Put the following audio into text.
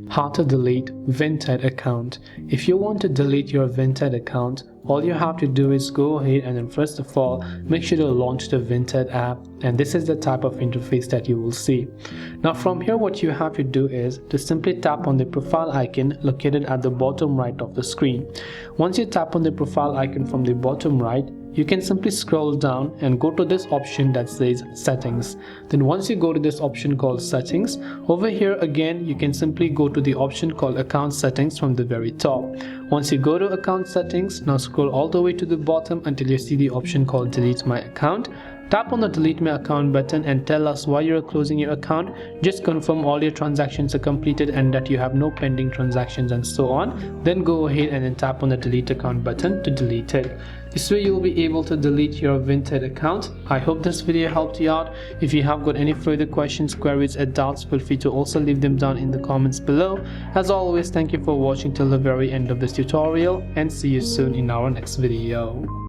How to delete Vinted account. If you want to delete your Vinted account, all you have to do is go ahead and then first of all make sure to launch the Vinted app, and this is the type of interface that you will see. Now from here what you have to do is to simply tap on the profile icon located at the bottom right of the screen. Once you tap on the profile icon from the bottom right, you can simply scroll down and go to this option that says settings. Then once you go to this option called settings, over here again you can simply go to the option called account settings from the very top. Once you go to account settings, now scroll all the way to the bottom until you see the option called delete my account. Tap on the delete my account button and tell us why you're closing your account. Just confirm all your transactions are completed and that you have no pending transactions and so on. Then go ahead and then tap on the delete account button to delete it. This way you will be able to delete your Vinted account. I hope this video helped you out. If you have got any further questions, queries or doubts, feel free to also leave them down in the comments below. As always, thank you for watching till the very end of this tutorial and see you soon in our next video.